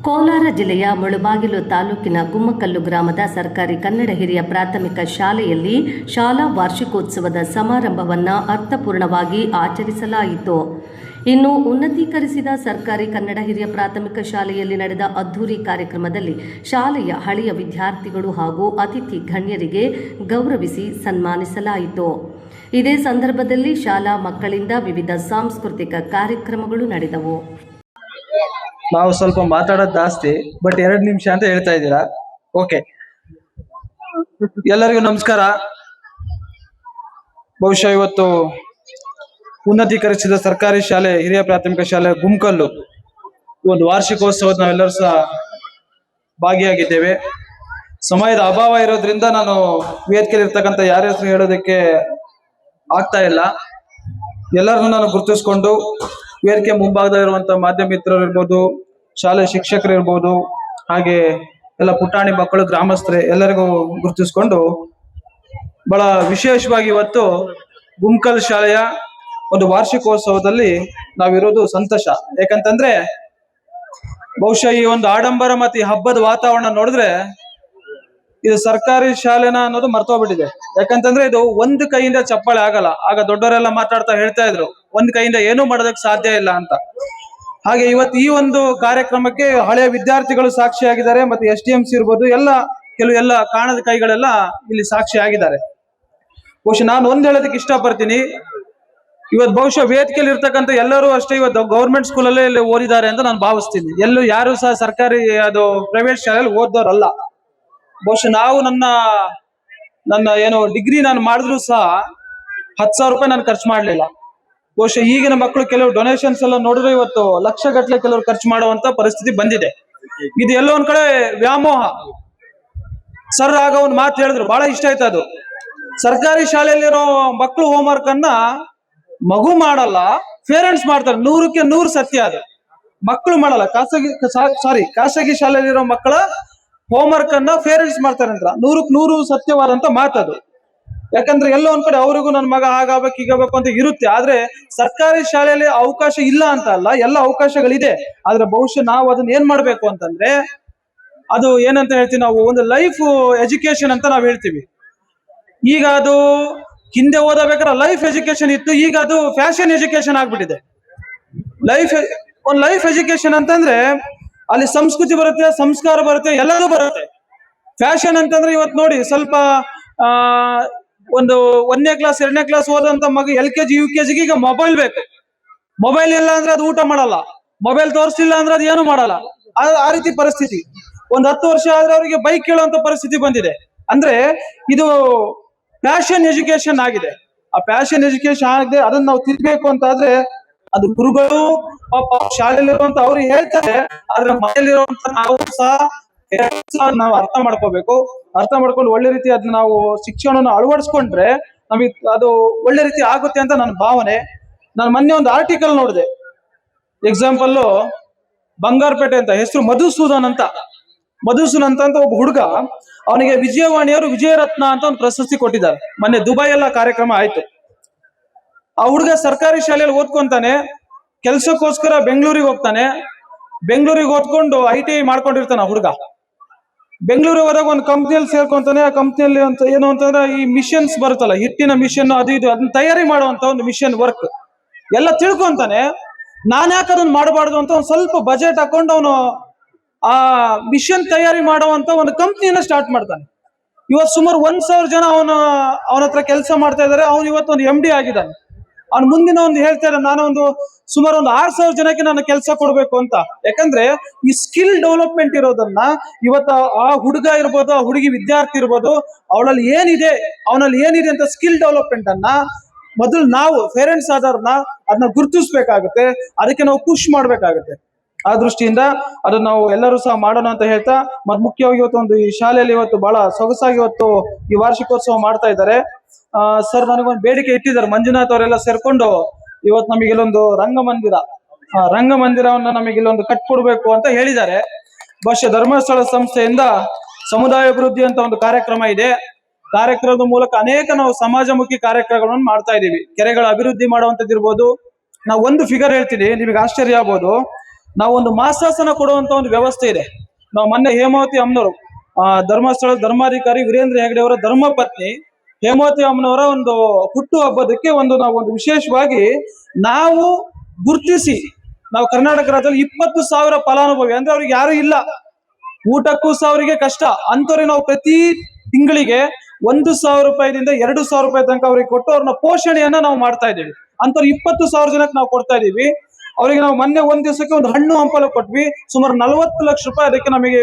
ಕೋಲಾರ ಜಿಲ್ಲೆಯ ಮುಳಬಾಗಿಲು ತಾಲೂಕಿನ ಗುಮ್ಮಕಲ್ಲು ಗ್ರಾಮದ ಸರ್ಕಾರಿ ಕನ್ನಡ ಹಿರಿಯ ಪ್ರಾಥಮಿಕ ಶಾಲೆಯಲ್ಲಿ ಶಾಲಾ ವಾರ್ಷಿಕೋತ್ಸವದ ಸಮಾರಂಭವನ್ನು ಅರ್ಥಪೂರ್ಣವಾಗಿ ಆಚರಿಸಲಾಯಿತು. ಇನ್ನು ಉನ್ನತೀಕರಿಸಿದ ಸರ್ಕಾರಿ ಕನ್ನಡ ಹಿರಿಯ ಪ್ರಾಥಮಿಕ ಶಾಲೆಯಲ್ಲಿ ನಡೆದ ಅದ್ಧೂರಿ ಕಾರ್ಯಕ್ರಮದಲ್ಲಿ ಶಾಲೆಯ ಹಳೆಯ ವಿದ್ಯಾರ್ಥಿಗಳು ಹಾಗೂ ಅತಿಥಿ ಗಣ್ಯರಿಗೆ ಗೌರವಿಸಿ ಸನ್ಮಾನಿಸಲಾಯಿತು. ಇದೇ ಸಂದರ್ಭದಲ್ಲಿ ಶಾಲಾ ಮಕ್ಕಳಿಂದ ವಿವಿಧ ಸಾಂಸ್ಕೃತಿಕ ಕಾರ್ಯಕ್ರಮಗಳು ನಡೆದವು. ನಾವು ಸ್ವಲ್ಪ ಮಾತಾಡೋದು ಜಾಸ್ತಿ, ಬಟ್ 2 ನಿಮಿಷ ಅಂತ ಹೇಳ್ತಾ ಇದ್ದೀರಾ. ಓಕೆ, ಎಲ್ಲರಿಗೂ ನಮಸ್ಕಾರ. ಬಹುಶಃ ಇವತ್ತು ಉನ್ನತೀಕರಿಸಿದ ಸರ್ಕಾರಿ ಶಾಲೆ ಹಿರಿಯ ಪ್ರಾಥಮಿಕ ಶಾಲೆ ಗುಮ್ಮಕಲ್ಲು ಒಂದು ವಾರ್ಷಿಕೋತ್ಸವದ ನಾವೆಲ್ಲರೂ ಸಹ ಭಾಗಿಯಾಗಿದ್ದೇವೆ. ಸಮಯದ ಅಭಾವ ಇರೋದ್ರಿಂದ ನಾನು ವೇದಿಕೆಯಲ್ಲಿ ಇರ್ತಕ್ಕಂಥ ಯಾರ ಹೆಸರು ಹೇಳೋದಕ್ಕೆ ಆಗ್ತಾ ಇಲ್ಲ. ಎಲ್ಲರನ್ನೂ ನಾನು ಗುರುತಿಸ್ಕೊಂಡು ವೇದಿಕೆ ಮುಂಭಾಗದಲ್ಲಿರುವಂಥ ಮಾಧ್ಯಮ ಮಿತ್ರರು ಇರ್ಬೋದು, ಶಾಲೆ ಶಿಕ್ಷಕರು ಇರ್ಬೋದು, ಹಾಗೆ ಎಲ್ಲ ಪುಟಾಣಿ ಮಕ್ಕಳು, ಗ್ರಾಮಸ್ಥರೇ ಎಲ್ಲರಿಗೂ ಗುರುತಿಸ್ಕೊಂಡು ಬಹಳ ವಿಶೇಷವಾಗಿ ಇವತ್ತು ಗುಮ್ಮಕಲ್ ಶಾಲೆಯ ಒಂದು ವಾರ್ಷಿಕೋತ್ಸವದಲ್ಲಿ ನಾವಿರೋದು ಸಂತೋಷ. ಯಾಕಂತಂದ್ರೆ ಬಹುಶಃ ಈ ಒಂದು ಆಡಂಬರ ಮತ್ತು ಈ ಹಬ್ಬದ ವಾತಾವರಣ ನೋಡಿದ್ರೆ ಇದು ಸರ್ಕಾರಿ ಶಾಲೆನ ಅನ್ನೋದು ಮರ್ತೋಗ್ಬಿಟ್ಟಿದೆ. ಯಾಕಂತಂದ್ರೆ ಇದು ಒಂದು ಕೈಯಿಂದ ಚಪ್ಪಾಳೆ ಆಗಲ್ಲ. ಆಗ ದೊಡ್ಡವರೆಲ್ಲ ಮಾತಾಡ್ತಾ ಹೇಳ್ತಾ ಇದ್ರು, ಒಂದ್ ಕೈಯಿಂದ ಏನೂ ಮಾಡೋದಕ್ಕೆ ಸಾಧ್ಯ ಇಲ್ಲ ಅಂತ. ಹಾಗೆ ಇವತ್ತು ಈ ಒಂದು ಕಾರ್ಯಕ್ರಮಕ್ಕೆ ಹಳೆಯ ವಿದ್ಯಾರ್ಥಿಗಳು ಸಾಕ್ಷಿಯಾಗಿದ್ದಾರೆ, ಮತ್ತೆ SDMC ಇರ್ಬೋದು, ಎಲ್ಲ ಕಾಣದ ಕೈಗಳೆಲ್ಲ ಇಲ್ಲಿ ಸಾಕ್ಷಿಯಾಗಿದ್ದಾರೆ. ಬಹುಶಃ ನಾನು ಒಂದ್ ಹೇಳೋದಕ್ಕೆ ಇಷ್ಟಪಡ್ತೀನಿ, ಇವತ್ತು ಬಹುಶಃ ವೇದಿಕೆಯಲ್ಲಿ ಇರ್ತಕ್ಕಂಥ ಎಲ್ಲರೂ ಅಷ್ಟೇ ಇವತ್ತು ಗೌರ್ಮೆಂಟ್ ಸ್ಕೂಲಲ್ಲೇ ಇಲ್ಲಿ ಓದಿದ್ದಾರೆ ಅಂತ ನಾನು ಭಾವಿಸ್ತೀನಿ. ಯಾರು ಸಹ ಸರ್ಕಾರಿ ಪ್ರೈವೇಟ್ ಶಾಲೆಯಲ್ಲಿ ಓದೋರಲ್ಲ. ಬಹುಶಃ ನಾವು ನನ್ನ ಏನು ಡಿಗ್ರಿ ನಾನು ಮಾಡಿದ್ರು ಸಹ 10,000 ರೂಪಾಯಿ ನಾನು ಖರ್ಚು ಮಾಡ್ಲಿಲ್ಲ. ಬಹುಶಃ ಈಗಿನ ಮಕ್ಕಳು ಕೆಲವು ಡೊನೇಷನ್ಸ್ ಎಲ್ಲ ನೋಡಿದ್ರೆ ಇವತ್ತು ಲಕ್ಷಗಟ್ಟಲೆ ಕೆಲವರು ಖರ್ಚು ಮಾಡುವಂತ ಪರಿಸ್ಥಿತಿ ಬಂದಿದೆ. ಇದು ಎಲ್ಲೋ ಒಂದ್ ಕಡೆ ವ್ಯಾಮೋಹ. ಸರ್ ಆಗ ಒಂದು ಮಾತು ಹೇಳಿದ್ರು, ಬಹಳ ಇಷ್ಟ ಆಯ್ತು ಅದು. ಸರ್ಕಾರಿ ಶಾಲೆಯಲ್ಲಿರೋ ಮಕ್ಕಳು ಹೋಮ್ವರ್ಕ್ ಅನ್ನ ಮಗು ಮಾಡಲ್ಲ, ಪೇರೆಂಟ್ಸ್ ಮಾಡ್ತಾರೆ. 100ಕ್ಕೆ 100 ಸತ್ಯ ಅದು. ಮಕ್ಕಳು ಮಾಡಲ್ಲ, ಖಾಸಗಿ ಶಾಲೆಯಲ್ಲಿರೋ ಮಕ್ಕಳ ಹೋಮ್ವರ್ಕ್ ಅನ್ನ ಪೇರೆಂಟ್ಸ್ ಮಾಡ್ತಾರೆ ಅಂತ 100ಕ್ಕೆ 100 ಸತ್ಯವಾದಂತ ಮಾತದು. ಯಾಕಂದ್ರೆ ಎಲ್ಲೋ ಒಂದ್ ಕಡೆ ಅವ್ರಿಗೂ ನನ್ನ ಮಗ ಹಾಗಾಗಬೇಕು ಹೀಗಾಗಬೇಕು ಅಂತ ಇರುತ್ತೆ. ಆದ್ರೆ ಸರ್ಕಾರಿ ಶಾಲೆಯಲ್ಲಿ ಅವಕಾಶ ಇಲ್ಲ ಅಂತ ಅಲ್ಲ, ಎಲ್ಲ ಅವಕಾಶಗಳಿದೆ. ಆದ್ರೆ ಬಹುಶಃ ನಾವು ಅದನ್ನ ಏನ್ ಮಾಡ್ಬೇಕು ಅಂತಂದ್ರೆ, ಅದು ಏನಂತ ಹೇಳ್ತೀವಿ ನಾವು, ಒಂದು ಲೈಫ್ ಎಜುಕೇಶನ್ ಅಂತ ನಾವು ಹೇಳ್ತೀವಿ. ಈಗ ಅದು ಹಿಂದೆ ಓದಬೇಕಾದ್ರೆ ಲೈಫ್ ಎಜುಕೇಶನ್ ಇತ್ತು, ಈಗ ಅದು ಫ್ಯಾಷನ್ ಎಜುಕೇಶನ್ ಆಗ್ಬಿಟ್ಟಿದೆ. ಲೈಫ್ ಎಜುಕೇಶನ್ ಅಂತಂದ್ರೆ ಅಲ್ಲಿ ಸಂಸ್ಕೃತಿ ಬರುತ್ತೆ, ಸಂಸ್ಕಾರ ಬರುತ್ತೆ, ಎಲ್ಲದೂ ಬರುತ್ತೆ. ಫ್ಯಾಷನ್ ಅಂತಂದ್ರೆ ಇವತ್ತು ನೋಡಿ, ಸ್ವಲ್ಪ ಒಂದು 1ನೇ ಕ್ಲಾಸ್ 2ನೇ ಕ್ಲಾಸ್ ಓದಂತ ಮಗ LKG UKG ಈಗ ಮೊಬೈಲ್ ಬೇಕು. ಮೊಬೈಲ್ ಇಲ್ಲ ಅಂದ್ರೆ ಅದು ಊಟ ಮಾಡಲ್ಲ, ಮೊಬೈಲ್ ತೋರಿಸ್ಲಿಲ್ಲ ಅಂದ್ರೆ ಅದು ಏನು ಮಾಡಲ್ಲ. ಆ ರೀತಿ ಪರಿಸ್ಥಿತಿ. ಒಂದು 10 ವರ್ಷ ಆದ್ರೆ ಅವರಿಗೆ ಬೈಕ್ ಕೇಳುವಂತ ಪರಿಸ್ಥಿತಿ ಬಂದಿದೆ. ಅಂದ್ರೆ ಇದು ಫ್ಯಾಷನ್ ಎಜುಕೇಶನ್ ಆಗಿದೆ. ಆ ಫ್ಯಾಷನ್ ಎಜುಕೇಶನ್ ಆಗಿದೆ, ಅದನ್ನ ನಾವು ತಿರ್ಬೇಕು ಅಂತ ಆದ್ರೆ ಅದು ಗುರುಗಳು ಶಾಲೆಯಲ್ಲಿರುವಂತ ಅವ್ರು ಹೇಳ್ತಾರೆ. ಆದ್ರೆ ಮನೆಯಲ್ಲಿರುವಂತ ನಾವು ಸಹ ನಾವು ಅರ್ಥ ಮಾಡ್ಕೋಬೇಕು. ಅರ್ಥ ಮಾಡ್ಕೊಂಡು ಒಳ್ಳೆ ರೀತಿ ಅದನ್ನ ನಾವು ಶಿಕ್ಷಣವನ್ನು ಅಳವಡಿಸ್ಕೊಂಡ್ರೆ ನಮಗೆ ಅದು ಒಳ್ಳೆ ರೀತಿ ಆಗುತ್ತೆ ಅಂತ ನನ್ನ ಭಾವನೆ. ನಾನು ಮೊನ್ನೆ ಒಂದು ಆರ್ಟಿಕಲ್ ನೋಡಿದೆ. ಎಕ್ಸಾಂಪಲ್, ಬಂಗಾರಪೇಟೆ ಅಂತ ಹೆಸರು ಮಧುಸೂದನ್ ಅಂತ ಒಬ್ಬ ಹುಡುಗ, ಅವನಿಗೆ ವಿಜಯವಾಣಿಯವರು ವಿಜಯರತ್ನ ಅಂತ ಒಂದು ಪ್ರಶಸ್ತಿ ಕೊಟ್ಟಿದ್ದಾರೆ. ಮೊನ್ನೆ ದುಬೈ ಎಲ್ಲ ಕಾರ್ಯಕ್ರಮ ಆಯ್ತು. ಆ ಹುಡುಗ ಸರ್ಕಾರಿ ಶಾಲೆಯಲ್ಲಿ ಓದ್ಕೊಂತಾನೆ, ಕೆಲ್ಸಕ್ಕೋಸ್ಕರ ಬೆಂಗಳೂರಿಗೆ ಹೋಗ್ತಾನೆ. ಬೆಂಗಳೂರಿಗೆ ಓದ್ಕೊಂಡು ITI ಮಾಡ್ಕೊಂಡಿರ್ತಾನೆ ಆ ಹುಡುಗ. ಬೆಂಗಳೂರಿಗೆ ಹೋದಾಗ ಒಂದು ಕಂಪ್ನಿಯಲ್ಲಿ ಸೇರ್ಕೊಂತಾನೆ. ಆ ಕಂಪ್ನಿಯಲ್ಲಿ ಏನು ಅಂತಂದ್ರೆ ಈ ಮಿಷನ್ಸ್ ಬರುತ್ತಲ್ಲ, ಹಿಟ್ಟಿನ ಮಿಷನ್, ಅದು ಇದು ಅದನ್ನ ತಯಾರಿ ಮಾಡುವಂತ ಒಂದು ಮಿಷನ್ ವರ್ಕ್ ಎಲ್ಲ ತಿಳ್ಕೊಂತಾನೆ. ನಾನ್ ಯಾಕೆ ಅದನ್ನ ಮಾಡಬಾರ್ದು ಅಂತ ಒಂದು ಸ್ವಲ್ಪ ಬಜೆಟ್ ಹಾಕೊಂಡು ಅವನು ಆ ಮಿಷನ್ ತಯಾರಿ ಮಾಡುವಂತ ಒಂದು ಕಂಪ್ನಿಯನ್ನ ಸ್ಟಾರ್ಟ್ ಮಾಡ್ತಾನೆ. ಇವತ್ತು ಸುಮಾರು 1,000 ಜನ ಅವನ ಹತ್ರ ಕೆಲಸ ಮಾಡ್ತಾ ಇದ್ದಾರೆ. ಅವನು ಇವತ್ತು ಒಂದು MD ಆಗಿದ್ದಾನೆ. ಅವ್ನು ಮುಂದಿನ ಒಂದು ಹೇಳ್ತಾರೆ, ಸುಮಾರು ಒಂದು 6,000 ಜನಕ್ಕೆ ನಾನು ಕೆಲಸ ಕೊಡ್ಬೇಕು ಅಂತ. ಯಾಕಂದ್ರೆ ಈ ಸ್ಕಿಲ್ ಡೆವಲಪ್ಮೆಂಟ್ ಇರೋದನ್ನ ಇವತ್ತು ಆ ಹುಡುಗ ಇರ್ಬೋದು, ಆ ಹುಡುಗಿ ವಿದ್ಯಾರ್ಥಿ ಇರ್ಬೋದು, ಅವನಲ್ಲಿ ಏನಿದೆ ಅಂತ ಸ್ಕಿಲ್ ಡೆವಲಪ್ಮೆಂಟ್ ಅನ್ನ ಮೊದಲು ನಾವು ಪೇರೆಂಟ್ಸ್ ಆದವ್ರನ್ನ ಅದನ್ನ ಗುರುತಿಸ್ಬೇಕಾಗುತ್ತೆ. ಅದಕ್ಕೆ ನಾವು ಪುಷ್ ಮಾಡ್ಬೇಕಾಗುತ್ತೆ. ಆ ದೃಷ್ಟಿಯಿಂದ ಅದನ್ನ ನಾವು ಎಲ್ಲರೂ ಸಹ ಮಾಡೋಣ ಅಂತ ಹೇಳ್ತಾ, ಮತ್ತೆ ಮುಖ್ಯವಾಗಿ ಇವತ್ತು ಒಂದು ಈ ಶಾಲೆಯಲ್ಲಿ ಇವತ್ತು ಬಹಳ ಸೊಗಸಾಗಿ ಇವತ್ತು ಈ ವಾರ್ಷಿಕೋತ್ಸವ ಮಾಡ್ತಾ ಇದ್ದಾರೆ. ಸರ್ ನನಗೊಂದು ಬೇಡಿಕೆ ಇಟ್ಟಿದ್ದಾರೆ, ಮಂಜುನಾಥ್ ಅವರೆಲ್ಲ ಸೇರ್ಕೊಂಡು ಇವತ್ತು ನಮಗೆ ಇಲ್ಲೊಂದು ರಂಗಮಂದಿರವನ್ನ ನಮಗೆ ಇಲ್ಲೊಂದು ಕಟ್ಕೊಡ್ಬೇಕು ಅಂತ ಹೇಳಿದ್ದಾರೆ. ಬಹುಶಃ ಧರ್ಮಸ್ಥಳ ಸಂಸ್ಥೆಯಿಂದ ಸಮುದಾಯ ಅಭಿವೃದ್ಧಿ ಅಂತ ಒಂದು ಕಾರ್ಯಕ್ರಮ ಇದೆ. ಕಾರ್ಯಕ್ರಮದ ಮೂಲಕ ಅನೇಕ ನಾವು ಸಮಾಜಮುಖಿ ಕಾರ್ಯಕ್ರಮಗಳನ್ನು ಮಾಡ್ತಾ ಇದೀವಿ. ಕೆರೆಗಳ ಅಭಿವೃದ್ಧಿ ಮಾಡುವಂತದ್ದಿರ್ಬೋದು. ನಾವು ಒಂದು ಫಿಗರ್ ಹೇಳ್ತೀನಿ, ನಿಮಗೆ ಆಶ್ಚರ್ಯ ಆಗ್ಬೋದು. ನಾವೊಂದು ಮಾಸಾಸನ ಕೊಡುವಂತ ಒಂದು ವ್ಯವಸ್ಥೆ ಇದೆ. ನಾವು ಮೊನ್ನೆ ಹೇಮಾವತಿ ಅಮ್ಮನವರು ಧರ್ಮಸ್ಥಳ ಧರ್ಮಾಧಿಕಾರಿ ವೀರೇಂದ್ರ ಹೆಗಡೆ ಅವರ ಧರ್ಮಪತ್ನಿ ಹೇಮಾವತಿ ಅಮ್ಮನವರ ಒಂದು ಹುಟ್ಟು ಹಬ್ಬದಕ್ಕೆ ನಾವೊಂದು ವಿಶೇಷವಾಗಿ ನಾವು ಗುರುತಿಸಿ, ನಾವು ಕರ್ನಾಟಕ ರಾಜ್ಯದಲ್ಲಿ 20,000 ಫಲಾನುಭವಿ ಅಂದ್ರೆ ಅವ್ರಿಗೆ ಯಾರು ಇಲ್ಲ, ಊಟಕ್ಕೂ ಸಹ ಅವರಿಗೆ ಕಷ್ಟ ಅಂತವ್ರಿಗೆ ನಾವು ಪ್ರತಿ ತಿಂಗಳಿಗೆ 1,000 ರೂಪಾಯಿದಿಂದ 2,000 ರೂಪಾಯಿ ತನಕ ಅವ್ರಿಗೆ ಕೊಟ್ಟು ಅವ್ರನ್ನ ಪೋಷಣೆಯನ್ನ ನಾವು ಮಾಡ್ತಾ ಇದ್ದೀವಿ. ಅಂತವ್ರು 20,000 ಜನಕ್ಕೆ ನಾವು ಕೊಡ್ತಾ ಇದೀವಿ. ಅವರಿಗೆ ನಾವು ಮೊನ್ನೆ ಒಂದ್ ದಿವಸಕ್ಕೆ ಒಂದು ಹಣ್ಣು ಹಂಪಲು ಕೊಟ್ವಿ. ಸುಮಾರು 40 ಲಕ್ಷ ರೂಪಾಯಿ ಅದಕ್ಕೆ ನಮಗೆ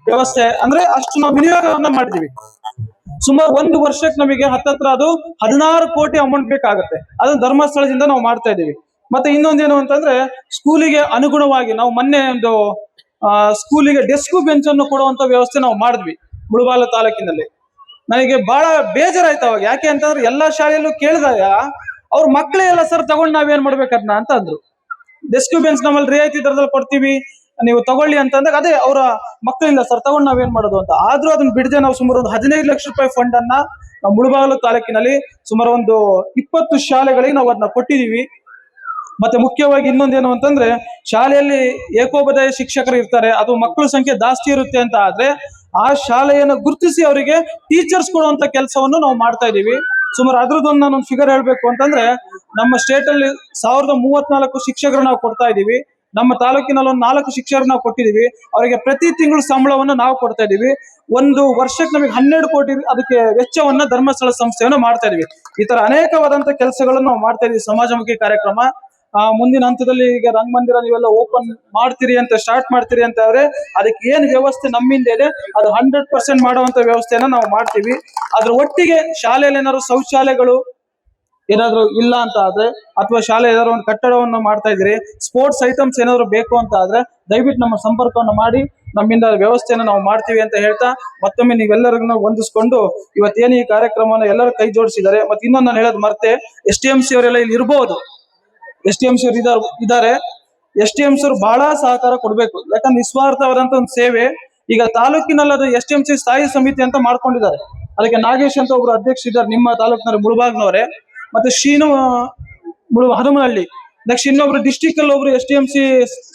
ವ್ಯವಸ್ಥೆ ಅಂದ್ರೆ ಅಷ್ಟು ನಾವು ವಿನಿಯೋಗವನ್ನ ಮಾಡಿದೀವಿ. ಸುಮಾರು ಒಂದು ವರ್ಷಕ್ಕೆ ನಮಗೆ ಹತ್ತತ್ರ ಅದು 16 ಕೋಟಿ ಅಮೌಂಟ್ ಬೇಕಾಗುತ್ತೆ. ಅದನ್ನ ಧರ್ಮಸ್ಥಳದಿಂದ ನಾವು ಮಾಡ್ತಾ ಇದೀವಿ. ಮತ್ತೆ ಇನ್ನೊಂದೇನು ಅಂತಂದ್ರೆ ಸ್ಕೂಲಿಗೆ ಅನುಗುಣವಾಗಿ ನಾವು ಮೊನ್ನೆ ಒಂದು ಸ್ಕೂಲಿಗೆ ಡೆಸ್ಕ್ ಬೆಂಚ್ ಅನ್ನು ಕೊಡುವಂತ ವ್ಯವಸ್ಥೆ ನಾವು ಮಾಡಿದ್ವಿ ಮುಳಬಾಗಿಲು ತಾಲೂಕಿನಲ್ಲಿ. ನನಗೆ ಬಹಳ ಬೇಜಾರಾಯ್ತು ಅವಾಗ. ಯಾಕೆ ಅಂತಂದ್ರೆ ಎಲ್ಲಾ ಶಾಲೆಯಲ್ಲೂ ಕೇಳಿದಾಗ ಅವ್ರ ಮಕ್ಕಳೇ ಎಲ್ಲ ಸರ್ ತಗೊಂಡು ನಾವೇನ್ ಮಾಡ್ಬೇಕದ್ನ ಅಂತ ಅಂದ್ರು. ಡೆಸ್ಕ್ ಬೆಂಚ್ ನಮ್ಮಲ್ಲಿ ರಿಯಾಯಿತಿ ದರದಲ್ಲಿ ಕೊಡ್ತೀವಿ, ನೀವು ತಗೊಳ್ಳಿ ಅಂತಂದಾಗ ಅದೇ ಅವರ ಮಕ್ಕಳಿಲ್ಲ ಸರ್ ತಗೊಂಡು ನಾವೇನ್ ಮಾಡೋದು ಅಂತ. ಆದ್ರೂ ಅದನ್ನ ಬಿಡದೆ ನಾವು ಸುಮಾರು ಒಂದು 15 ಲಕ್ಷ ರೂಪಾಯಿ ಫಂಡ್ ಅನ್ನ ನಾವು ಮುಳಬಾಗಿಲು ತಾಲೂಕಿನಲ್ಲಿ ಸುಮಾರು ಒಂದು 20 ಶಾಲೆಗಳಿಗೆ ನಾವು ಅದನ್ನ ಕೊಟ್ಟಿದೀವಿ. ಮತ್ತೆ ಮುಖ್ಯವಾಗಿ ಇನ್ನೊಂದೇನು ಅಂತಂದ್ರೆ ಶಾಲೆಯಲ್ಲಿ ಏಕೋಪಾಧ್ಯಾಯ ಶಿಕ್ಷಕರು ಇರ್ತಾರೆ, ಅದು ಮಕ್ಕಳ ಸಂಖ್ಯೆ ಜಾಸ್ತಿ ಇರುತ್ತೆ ಅಂತ ಆದ್ರೆ ಆ ಶಾಲೆಯನ್ನು ಗುರುತಿಸಿ ಅವರಿಗೆ ಟೀಚರ್ಸ್ ಕೊಡುವಂತ ಕೆಲಸವನ್ನು ನಾವು ಮಾಡ್ತಾ ಇದೀವಿ. ಸುಮಾರು ಅದ್ರದ್ದೊಂದು ನಾನೊಂದು ಫಿಗರ್ ಹೇಳ್ಬೇಕು ಅಂತಂದ್ರೆ ನಮ್ಮ ಸ್ಟೇಟ್ ಅಲ್ಲಿ 1034 ಶಿಕ್ಷಕರು ನಾವು ಕೊಡ್ತಾ ಇದೀವಿ. ನಮ್ಮ ತಾಲೂಕಿನಲ್ಲಿ ಒಂದು 4 ಶಿಕ್ಷಕರು ನಾವು ಕೊಟ್ಟಿದೀವಿ. ಅವರಿಗೆ ಪ್ರತಿ ತಿಂಗಳು ಸಂಬಳವನ್ನು ನಾವು ಕೊಡ್ತಾ ಇದೀವಿ. ಒಂದು ವರ್ಷಕ್ಕೆ ನಮಗೆ 12 ಕೋಟಿ ಅದಕ್ಕೆ ವೆಚ್ಚವನ್ನ ಧರ್ಮಸ್ಥಳ ಸಂಸ್ಥೆಯನ್ನು ಮಾಡ್ತಾ ಇದೀವಿ. ಈ ತರ ಅನೇಕವಾದಂತ ಕೆಲಸಗಳನ್ನು ನಾವು ಮಾಡ್ತಾ ಇದೀವಿ, ಸಮಾಜಮುಖಿ ಕಾರ್ಯಕ್ರಮ. ಮುಂದಿನ ಹಂತದಲ್ಲಿ ಈಗ ರಂಗಮಂದಿರ ನೀವೆಲ್ಲ ಓಪನ್ ಮಾಡ್ತೀರಿ ಅಂತ ಸ್ಟಾರ್ಟ್ ಮಾಡ್ತೀರಿ ಅಂತ ಆದ್ರೆ ಅದಕ್ಕೆ ಏನ್ ವ್ಯವಸ್ಥೆ ನಮ್ಮಿಂದ ಇದೆ ಅದು 100% ಮಾಡುವಂತ ವ್ಯವಸ್ಥೆಯನ್ನ ನಾವು ಮಾಡ್ತೀವಿ. ಅದ್ರ ಒಟ್ಟಿಗೆ ಶಾಲೆಯಲ್ಲಿ ಏನಾದ್ರು ಶೌಚಾಲಯಗಳು ಏನಾದ್ರು ಇಲ್ಲ ಅಂತ ಆದ್ರೆ ಅಥವಾ ಶಾಲೆ ಏನಾದ್ರು ಒಂದು ಕಟ್ಟಡವನ್ನು ಮಾಡ್ತಾ ಇದ್ರಿ, ಸ್ಪೋರ್ಟ್ಸ್ ಐಟಮ್ಸ್ ಏನಾದ್ರು ಬೇಕು ಅಂತ ಆದ್ರೆ ದಯವಿಟ್ಟು ನಮ್ಮ ಸಂಪರ್ಕವನ್ನು ಮಾಡಿ, ನಮ್ಮಿಂದ ವ್ಯವಸ್ಥೆಯನ್ನು ನಾವು ಮಾಡ್ತೀವಿ ಅಂತ ಹೇಳ್ತಾ ಮತ್ತೊಮ್ಮೆ ನೀವೆಲ್ಲರಿಗೂ ಹೊಂದಿಸ್ಕೊಂಡು ಇವತ್ತೇನು ಈ ಕಾರ್ಯಕ್ರಮವನ್ನು ಎಲ್ಲರೂ ಕೈ ಜೋಡಿಸಿದ್ದಾರೆ. ಮತ್ತೆ ಇನ್ನೊಂದು ನಾನು ಹೇಳೋದು ಮರ್ತೆ, STMC ಅವರೆಲ್ಲ ಇಲ್ಲಿ ಇರ್ಬೋದು, STMC ಅವರು ಇದ್ದಾರೆ. STMC ಅವರು ಬಹಳ ಸಹಕಾರ ಕೊಡ್ಬೇಕು, ಯಾಕಂದ್ರೆ ನಿಸ್ವಾರ್ಥವಾದಂತ ಒಂದು ಸೇವೆ. ಈಗ ತಾಲೂಕಿನಲ್ಲಿ ಅದು STMC ಸ್ಥಾಯಿ ಸಮಿತಿ ಅಂತ ಮಾಡ್ಕೊಂಡಿದ್ದಾರೆ. ಅದಕ್ಕೆ ನಾಗೇಶ್ ಅಂತ ಒಬ್ರು ಅಧ್ಯಕ್ಷ ಇದ್ದಾರೆ ನಿಮ್ಮ ತಾಲೂಕಿನಲ್ಲಿ ಮುಳಬಾಗ್ನವರೇ. ಮತ್ತೆ ಶ್ರೀನು ಹನುಮನಹಳ್ಳಿ. ನೆಕ್ಸ್ಟ್ ಇನ್ನೊಬ್ರು ಡಿಸ್ಟಿಕ್ ಅಲ್ಲಿ ಒಬ್ರು STMC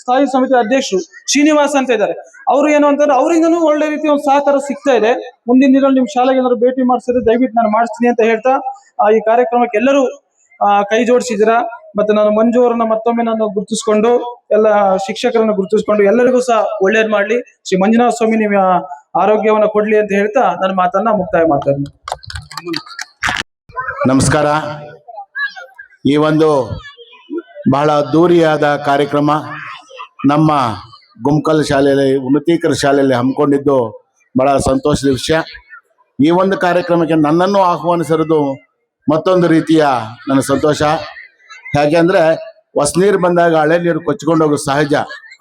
ಸ್ಥಾಯಿ ಸಮಿತಿ ಅಧ್ಯಕ್ಷರು ಶ್ರೀನಿವಾಸ್ ಅಂತ ಇದ್ದಾರೆ. ಅವ್ರು ಏನು ಅಂತಂದ್ರೆ ಅವರಿಂದನೂ ಒಳ್ಳೆ ರೀತಿ ಒಂದು ಸಹಕಾರ ಸಿಗ್ತಾ ಇದೆ. ಮುಂದಿನ ದಿನದಲ್ಲಿ ನಿಮ್ ಶಾಲೆಗೆ ಏನಾದ್ರು ಭೇಟಿ ಮಾಡಿಸಿದ್ರೆ ದಯವಿಟ್ಟು ನಾನು ಮಾಡಿಸ್ತೀನಿ ಅಂತ ಹೇಳ್ತಾ ಈ ಕಾರ್ಯಕ್ರಮಕ್ಕೆ ಎಲ್ಲರೂ ಕೈ ಜೋಡಿಸಿದ್ದೀರಾ. ಮತ್ತೆ ನಾನು ಮಂಜು ಅವರನ್ನ ಮತ್ತೊಮ್ಮೆ ನಾನು ಗುರುತಿಸ್ಕೊಂಡು ಎಲ್ಲ ಶಿಕ್ಷಕರನ್ನು ಗುರುತಿಸ್ಕೊಂಡು ಎಲ್ಲರಿಗೂ ಸಹ ಒಳ್ಳೇದ್ ಮಾಡ್ಲಿ, ಶ್ರೀ ಮಂಜುನಾಥ ಸ್ವಾಮಿ ನಿಮ್ಮ ಆರೋಗ್ಯವನ್ನ ಕೊಡ್ಲಿ ಅಂತ ಹೇಳ್ತಾ ನನ್ನ ಮಾತನ್ನ ಮುಕ್ತಾಯ ಮಾಡ್ತಾ ಇದ್ದೀನಿ. ನಮಸ್ಕಾರ. ಈ ಒಂದು ಬಹಳ ಅದ್ದೂರಿಯಾದ ಕಾರ್ಯಕ್ರಮ ನಮ್ಮ ಗುಮ್ಕಲ್ ಶಾಲೆಯಲ್ಲಿ ಉನ್ನತೀಕರ ಶಾಲೆಯಲ್ಲಿ ಹಮ್ಮಿಕೊಂಡಿದ್ದು ಬಹಳ ಸಂತೋಷದ ವಿಷಯ. ಈ ಒಂದು ಕಾರ್ಯಕ್ರಮಕ್ಕೆ ನನ್ನನ್ನು ಆಹ್ವಾನಿಸಿರೋದು ಮತ್ತೊಂದು ರೀತಿಯ ನನ್ನ ಸಂತೋಷ. ಯಾಕೆಂದ್ರೆ ಹೊಸ ನೀರು ಬಂದಾಗ ಹಳೆ ನೀರು ಕೊಚ್ಕೊಂಡು ಹೋಗೋದು ಸಹಜ,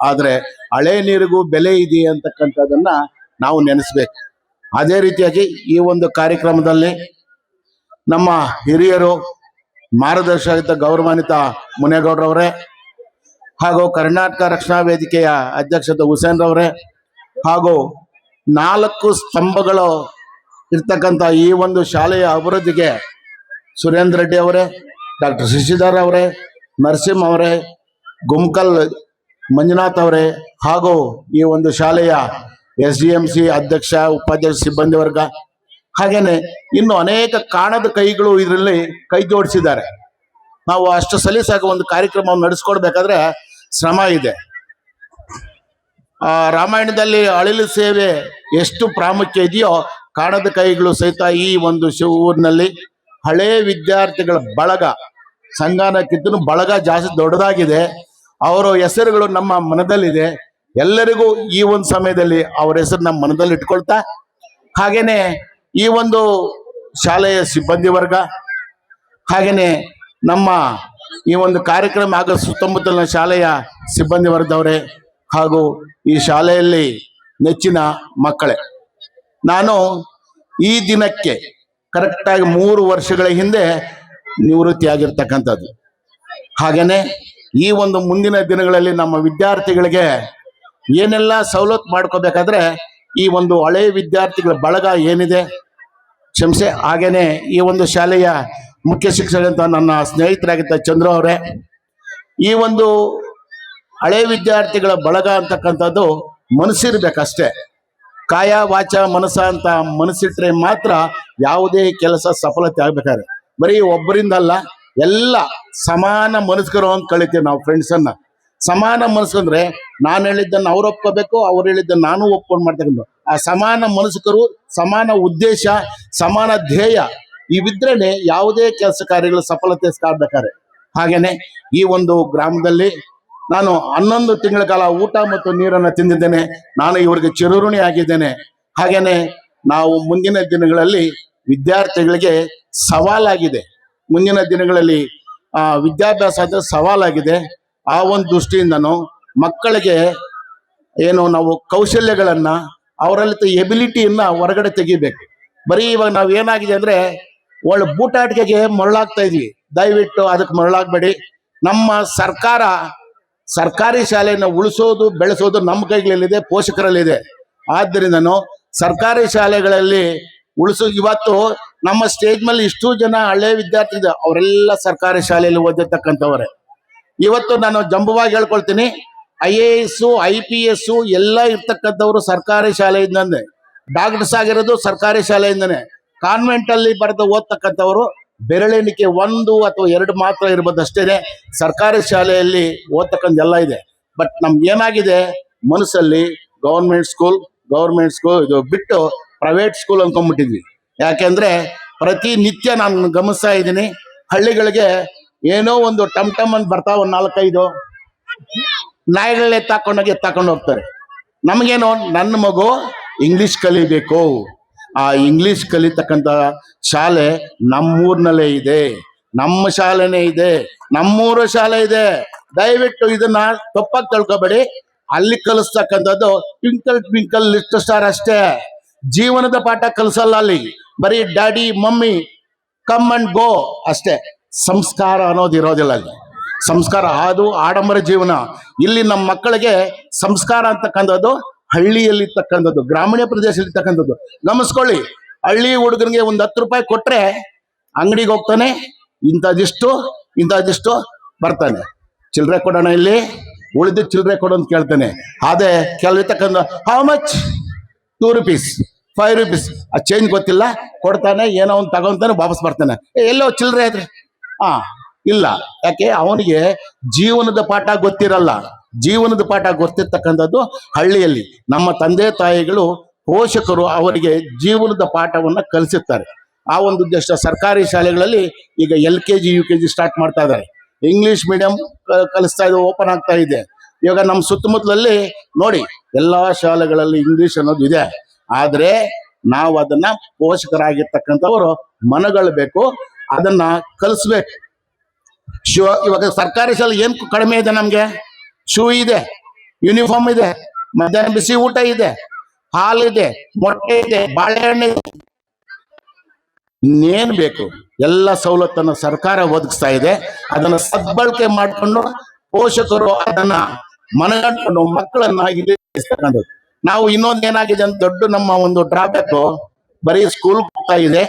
ಆದರೆ ಹಳೆ ನೀರಿಗೂ ಬೆಲೆ ಇದೆ ಅಂತಕ್ಕಂಥದ್ದನ್ನ ನಾವು ನೆನೆಸ್ಬೇಕು. ಅದೇ ರೀತಿಯಾಗಿ ಈ ಒಂದು ಕಾರ್ಯಕ್ರಮದಲ್ಲಿ ನಮ್ಮ ಹಿರಿಯರು ಮಾರ್ಗದರ್ಶಕ ಗೌರವಾನ್ವಿತ ಮುನೇಗೌಡರವರೇ ಹಾಗೂ ಕರ್ನಾಟಕ ರಕ್ಷಣಾ ವೇದಿಕೆಯ ಅಧ್ಯಕ್ಷದ ಹುಸೇನ್ ರವರೇ ಹಾಗೂ 4 ಸ್ತಂಭಗಳು ಇರ್ತಕ್ಕಂಥ ಈ ಒಂದು ಶಾಲೆಯ ಅಭಿವೃದ್ಧಿಗೆ ಸುರೇಂದ್ರ ರೆಡ್ಡಿ ಅವರೇ, ಡಾಕ್ಟರ್ ಶಶಿಧರ್ ಅವರೇ, ನರಸಿಂಹ ಅವರೇ, ಗುಮ್ಕಲ್ ಮಂಜುನಾಥ್ ಅವರೇ ಹಾಗೂ ಈ ಒಂದು ಶಾಲೆಯ SDMC ಅಧ್ಯಕ್ಷ ಉಪಾಧ್ಯಕ್ಷ ಸಿಬ್ಬಂದಿ ವರ್ಗ ಹಾಗೇನೆ ಇನ್ನು ಅನೇಕ ಕಾಣದ ಕೈಗಳು ಇದರಲ್ಲಿ ಕೈ ಜೋಡಿಸಿದ್ದಾರೆ. ನಾವು ಅಷ್ಟು ಸಲೀಸಾಗಿ ಒಂದು ಕಾರ್ಯಕ್ರಮವನ್ನು ನಡೆಸ್ಕೊಡ್ಬೇಕಾದ್ರೆ ಶ್ರಮ ಇದೆ. ರಾಮಾಯಣದಲ್ಲಿ ಅಳಿಲು ಸೇವೆ ಎಷ್ಟು ಪ್ರಾಮುಖ್ಯ ಇದೆಯೋ ಕಾಣದ ಕೈಗಳು ಸಹಿತ ಈ ಒಂದು ಊರಿನಲ್ಲಿ ಹಳೇ ವಿದ್ಯಾರ್ಥಿಗಳ ಬಳಗ, ಸಂಘನಕ್ಕಿಂತ ಬಳಗ ಜಾಸ್ತಿ ದೊಡ್ಡದಾಗಿದೆ. ಅವರ ಹೆಸರುಗಳು ನಮ್ಮ ಮನದಲ್ಲಿದೆ. ಎಲ್ಲರಿಗೂ ಈ ಒಂದು ಸಮಯದಲ್ಲಿ ಅವರ ಹೆಸರು ನಮ್ಮ ಮನದಲ್ಲಿ ಇಟ್ಕೊಳ್ತಾ, ಹಾಗೇನೆ ಈ ಒಂದು ಶಾಲೆಯ ಸಿಬ್ಬಂದಿ ವರ್ಗ, ಹಾಗೇನೆ ನಮ್ಮ ಈ ಒಂದು ಕಾರ್ಯಕ್ರಮ ಹಾಗೂ ಸುತ್ತಮುತ್ತಲಿನ ಶಾಲೆಯ ಸಿಬ್ಬಂದಿ ವರ್ಗದವರೇ ಹಾಗೂ ಈ ಶಾಲೆಯಲ್ಲಿ ನೆಚ್ಚಿನ ಮಕ್ಕಳೇ, ನಾನು ಈ ದಿನಕ್ಕೆ ಕರೆಕ್ಟಾಗಿ 3 ವರ್ಷಗಳ ಹಿಂದೆ ನಿವೃತ್ತಿಯಾಗಿರ್ತಕ್ಕಂಥದ್ದು. ಹಾಗೇನೆ ಈ ಒಂದು ಮುಂದಿನ ದಿನಗಳಲ್ಲಿ ನಮ್ಮ ವಿದ್ಯಾರ್ಥಿಗಳಿಗೆ ಏನೆಲ್ಲ ಸವಲತ್ತು ಮಾಡ್ಕೋಬೇಕಾದ್ರೆ ಈ ಒಂದು ಹಳೆ ವಿದ್ಯಾರ್ಥಿಗಳ ಬಳಗ ಏನಿದೆ ಕ್ಷಮಿಸಿ, ಹಾಗೇನೆ ಈ ಒಂದು ಶಾಲೆಯ ಮುಖ್ಯ ಶಿಕ್ಷಕರಂತ ನನ್ನ ಸ್ನೇಹಿತರಾಗಿದ್ದ ಚಂದ್ರು ಅವರೇ, ಈ ಒಂದು ಹಳೆ ವಿದ್ಯಾರ್ಥಿಗಳ ಬಳಗ ಅಂತಕ್ಕಂಥದ್ದು ಮನಸ್ಸಿರ್ಬೇಕಷ್ಟೇ. ಕಾಯ ವಾಚ ಮನಸ್ಸ ಅಂತ ಮನಸ್ಸಿಟ್ರೆ ಮಾತ್ರ ಯಾವುದೇ ಕೆಲಸ ಸಫಲತೆ ಆಗ್ಬೇಕಾದ್ರೆ. ಬರೀ ಒಬ್ಬರಿಂದ ಅಲ್ಲ, ಎಲ್ಲ ಸಮಾನ ಮನಸ್ಕರು ಅಂತ ಕಳಿತೀವಿ ನಾವು ಫ್ರೆಂಡ್ಸನ್ನ. ಸಮಾನ ಮನಸ್ಸು ಅಂದ್ರೆ ನಾನು ಹೇಳಿದ್ದನ್ನು ಅವ್ರು ಒಪ್ಕೋಬೇಕು, ಅವ್ರು ಹೇಳಿದ್ದನ್ನು ನಾನು ಒಪ್ಕೊಂಡು ಮಾಡ್ತಕ್ಕಂಥ ಆ ಸಮಾನ ಮನಸ್ಕರು, ಸಮಾನ ಉದ್ದೇಶ, ಸಮಾನ ಧ್ಯೇಯ ಇವಿದ್ರೇನೆ ಯಾವುದೇ ಕೆಲಸ ಕಾರ್ಯಗಳು ಸಫಲತೆ ಕಾಣಬೇಕಾದ್ರೆ. ಹಾಗೇನೆ ಈ ಒಂದು ಗ್ರಾಮದಲ್ಲಿ ನಾನು 11 ತಿಂಗಳ ಕಾಲ ಊಟ ಮತ್ತು ನೀರನ್ನು ತಿಂದಿದ್ದೇನೆ. ನಾನು ಇವರಿಗೆ ಚಿರಋಣಿ ಆಗಿದ್ದೇನೆ. ಹಾಗೇನೆ ನಾವು ಮುಂದಿನ ದಿನಗಳಲ್ಲಿ ವಿದ್ಯಾರ್ಥಿಗಳಿಗೆ ಸವಾಲಾಗಿದೆ. ಮುಂದಿನ ದಿನಗಳಲ್ಲಿ ವಿದ್ಯಾಭ್ಯಾಸ ಅಂದ್ರೆ ಸವಾಲಾಗಿದೆ. ಆ ಒಂದು ದೃಷ್ಟಿಯಿಂದನೂ ಮಕ್ಕಳಿಗೆ ಏನು ನಾವು ಕೌಶಲ್ಯಗಳನ್ನ, ಅವರಲ್ಲಿ ಎಬಿಲಿಟಿಯನ್ನ ಹೊರಗಡೆ ತೆಗಿಬೇಕು. ಬರೀ ಇವಾಗ ನಾವು ಏನಾಗಿದೆ ಅಂದ್ರೆ ಒಳ್ಳೆ ಬೂಟಾಟಿಕೆಗೆ ಮರಳಾಗ್ತಾ ಇದೀವಿ. ದಯವಿಟ್ಟು ಅದಕ್ಕೆ ಮರಳಾಗಬೇಡಿ. ನಮ್ಮ ಸರ್ಕಾರಿ ಶಾಲೆಯನ್ನು ಉಳಿಸೋದು ಬೆಳೆಸೋದು ನಮ್ಮ ಕೈಗಳಲ್ಲಿದೆ, ಪೋಷಕರಲ್ಲಿದೆ. ಆದ್ದರಿಂದನೂ ಸರ್ಕಾರಿ ಶಾಲೆಗಳಲ್ಲಿ ಇವತ್ತು ನಮ್ಮ ಸ್ಟೇಜ್ ಮೇಲೆ ಇಷ್ಟು ಜನ ಹಳೆ ವಿದ್ಯಾರ್ಥಿ ಇದೆ, ಅವರೆಲ್ಲ ಸರ್ಕಾರಿ ಶಾಲೆಯಲ್ಲಿ ಓದಿರ್ತಕ್ಕಂಥವ್ರೆ. ಇವತ್ತು ನಾನು ಜಂಬವಾಗಿ ಹೇಳ್ಕೊಳ್ತೀನಿ, IAS IPS ಎಲ್ಲ ಇರ್ತಕ್ಕಂಥವ್ರು ಸರ್ಕಾರಿ ಶಾಲೆಯಿಂದನೇ. ಡಾಕ್ಟರ್ಸ್ ಆಗಿರೋದು ಸರ್ಕಾರಿ ಶಾಲೆಯಿಂದನೇ. ಕಾನ್ವೆಂಟ್ ಅಲ್ಲಿ ಬರೆದು ಓದ್ತಕ್ಕಂಥವ್ರು ಬೆರಳೆಣಿಕೆ 1 ಅಥವಾ 2 ಮಾತ್ರ ಇರ್ಬೋದು ಅಷ್ಟೇನೆ. ಸರ್ಕಾರಿ ಶಾಲೆಯಲ್ಲಿ ಓದ್ತಕ್ಕಂಥ ಎಲ್ಲ ಇದೆ. ಬಟ್ ನಮ್ಗೆ ಏನಾಗಿದೆ ಮನಸ್ಸಲ್ಲಿ ಗೌರ್ಮೆಂಟ್ ಸ್ಕೂಲ್ ಇದು ಬಿಟ್ಟು ಪ್ರೈವೇಟ್ ಸ್ಕೂಲ್ ಅನ್ಕೊಂಡ್ಬಿಟ್ಟಿದ್ವಿ. ಯಾಕೆಂದ್ರೆ ಪ್ರತಿನಿತ್ಯ ನಾನು ಗಮನಿಸ್ತಾ ಇದ್ದೀನಿ, ಹಳ್ಳಿಗಳಿಗೆ ಏನೋ ಒಂದು ಟಮ್ ಅಂತ ಬರ್ತಾವ 4-5 ನಾಯಿಗಳನ್ನ ಎತ್ತಾಕೊಂಡು ಹೋಗ್ತಾರೆ. ನಮಗೇನೋ ನನ್ನ ಮಗು ಇಂಗ್ಲಿಷ್ ಕಲಿಬೇಕು. ಆ ಇಂಗ್ಲಿಷ್ ಕಲಿತಕ್ಕಂಥ ಶಾಲೆ ನಮ್ಮೂರ್ನಲ್ಲೇ ಇದೆ, ನಮ್ಮ ಶಾಲೆನೇ ಇದೆ, ನಮ್ಮೂರ ಶಾಲೆ ಇದೆ. ದಯವಿಟ್ಟು ಇದನ್ನ ತಪ್ಪಾಗಿ ತಿಳ್ಕೊಬೇಡಿ. ಅಲ್ಲಿ ಕಲಿಸ್ತಕ್ಕಂಥದ್ದು ಟ್ವಿಂಕಲ್ ಲಿಟಲ್ ಸ್ಟಾರ್ ಅಷ್ಟೇ. ಜೀವನದ ಪಾಠ ಕಲಿಸಲ್ಲ ಅಲ್ಲಿ. ಬರೀ daddy mummy come and go ಅಷ್ಟೇ. ಸಂಸ್ಕಾರ ಅನ್ನೋದು ಇರೋದಿಲ್ಲ ಅಲ್ಲಿ. ಸಂಸ್ಕಾರ ಅದು ಆಡಂಬರ ಜೀವನ. ಇಲ್ಲಿ ನಮ್ಮ ಮಕ್ಕಳಿಗೆ ಸಂಸ್ಕಾರ ಅಂತಕ್ಕಂಥದ್ದು ಹಳ್ಳಿಯಲ್ಲಿರ್ತಕ್ಕಂಥದ್ದು, ಗ್ರಾಮೀಣ ಪ್ರದೇಶದಲ್ಲಿರ್ತಕ್ಕಂಥದ್ದು. ಗಮನಿಸ್ಕೊಳ್ಳಿ, ಹಳ್ಳಿ ಹುಡುಗನಿಗೆ ಒಂದು 10 ರೂಪಾಯಿ ಕೊಟ್ರೆ ಅಂಗಡಿಗೆ ಹೋಗ್ತಾನೆ, ಇಂಥದಿಷ್ಟು ಬರ್ತಾನೆ, ಚಿಲ್ಲರೆ ಕೊಡೋಣ, ಇಲ್ಲಿ ಉಳಿದ ಚಿಲ್ಲರೆ ಕೊಡು ಅಂತ ಕೇಳ್ತಾನೆ. ಅದೇ ಕೆಲವಿರ್ತಕ್ಕಂಥ ಹೌ ಮಚ್ 2 rupees 5 rupees ಆ ಚೇಂಜ್ ಗೊತ್ತಿಲ್ಲ, ಕೊಡ್ತಾನೆ, ಏನೋ ಒಂದು ತಗೊಂತಾನೆ, ವಾಪಸ್ ಬರ್ತಾನೆ. ಎಲ್ಲೋ ಚಿಲ್ಲರೆ ಆದ್ರೆ ಇಲ್ಲ. ಯಾಕೆ? ಅವನಿಗೆ ಜೀವನದ ಪಾಠ ಗೊತ್ತಿರಲ್ಲ. ಜೀವನದ ಪಾಠ ಗೊತ್ತಿರ್ತಕ್ಕಂಥದ್ದು ಹಳ್ಳಿಯಲ್ಲಿ. ನಮ್ಮ ತಂದೆ ತಾಯಿಗಳು, ಪೋಷಕರು ಅವರಿಗೆ ಜೀವನದ ಪಾಠವನ್ನ ಕಲಿಸುತ್ತಾರೆ. ಆ ಒಂದು ಉದ್ದೇಶ ಸರ್ಕಾರಿ ಶಾಲೆಗಳಲ್ಲಿ ಈಗ LKG UKG ಸ್ಟಾರ್ಟ್ ಮಾಡ್ತಾ ಇದ್ದಾರೆ. ಇಂಗ್ಲಿಷ್ ಮೀಡಿಯಂ ಕಲಿಸ್ತಾ ಇದೆ, ಓಪನ್ ಆಗ್ತಾ ಇದೆ. ಇವಾಗ ನಮ್ಮ ಸುತ್ತಮುತ್ತಲಲ್ಲಿ ನೋಡಿ, ಎಲ್ಲಾ ಶಾಲೆಗಳಲ್ಲಿ ಇಂಗ್ಲಿಷ್ ಅನ್ನೋದು ಇದೆ. ಆದ್ರೆ ನಾವು ಅದನ್ನ ಪೋಷಕರಾಗಿರ್ತಕ್ಕಂಥವರು ಮನಗೊಳ್ಬೇಕು, ಅದನ್ನ ಕಲಿಸ್ಬೇಕು. ಇವಾಗ ಸರ್ಕಾರಿ ಶಾಲೆ ಏನ್ ಕಡಿಮೆ ಇದೆ? ನಮ್ಗೆ ಶೂ ಇದೆ, ಯೂನಿಫಾರ್ಮ್ ಇದೆ, ಮಧ್ಯಾಹ್ನ ಬಿಸಿ ಊಟ ಇದೆ, ಹಾಲಿದೆ, ಮೊಟ್ಟೆ ಇದೆ, ಬಾಳೆಹಣ್ಣು ಇದೆ. ಇನ್ನೇನ್ ಬೇಕು? ಎಲ್ಲ ಸವಲತ್ತನ್ನು ಸರ್ಕಾರ ಒದಗಿಸ್ತಾ ಇದೆ. ಅದನ್ನ ಸದ್ಬಳಕೆ ಮಾಡಿಕೊಂಡು ಪೋಷಕರು ಅದನ್ನ ಮನಗಂಡು ಮಕ್ಕಳನ್ನ ಇಲ್ಲಿ ನಾವು ಇನ್ನೊಂದೇನಾಗಿದೆ ಅಂತ ದೊಡ್ಡ ನಮ್ಮ ಒಂದು ಡ್ರಾಬ್ಯಾಕ್, ಬರೀ ಸ್ಕೂಲ್ ಹೋಗ್ತಾ ಇದೆ,